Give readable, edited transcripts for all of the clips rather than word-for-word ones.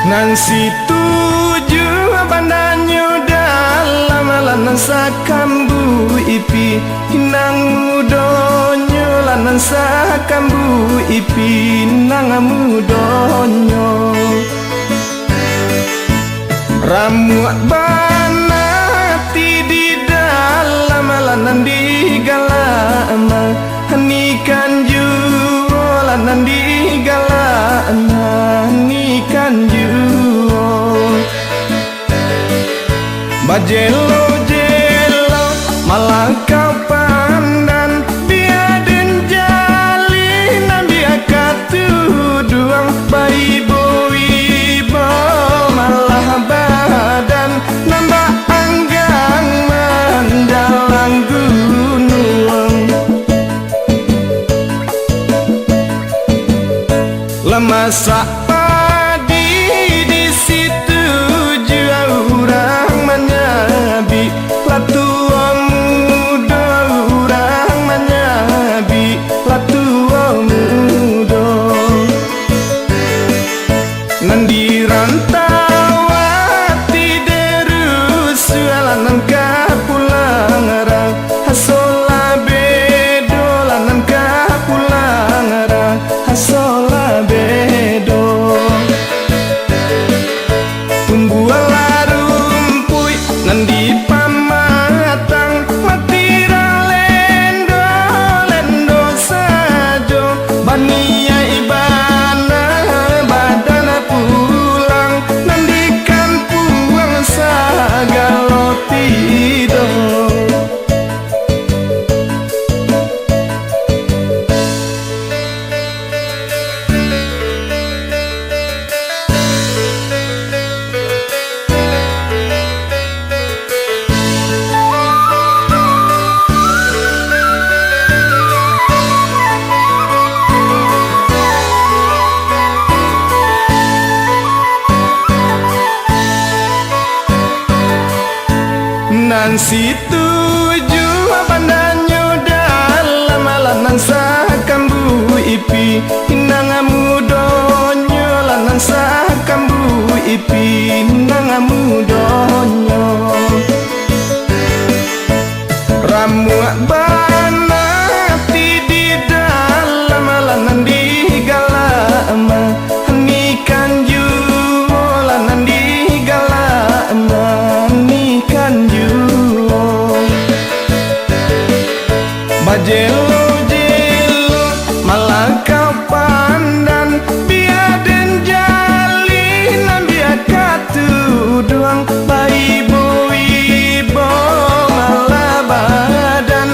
Nan si tuju bandanyo dalam lanan sakambu ipi hinang mudonyo lanan sakambu ipi nang mudonyo ramu banati di dalam lanan di galama hanikan ju lanan di galama hanikan ju bajelo jelo malah kau pandan biaden jali nabi akatu duang bayi boibo malah badan nambah anggang mendalang gunung lemasak padi di situ latua muda urang manyabi latua muda nandi rantawati derus alanan kapulang arang hasola bedo lanan kapulang arang hasola bedo tumbuh larumpuy nandi nan si tuju bandanyo dalam lanan sakambu ipi inang mudonyo lanan sakambu ipi inang mudonyo ramu banati di dalam lanan di galama hanikan ju lanan di galama hanikan ju bajelo jelo malah kau pandan biaden jali nabi akatu doang bayi boibo malah badan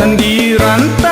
nandiran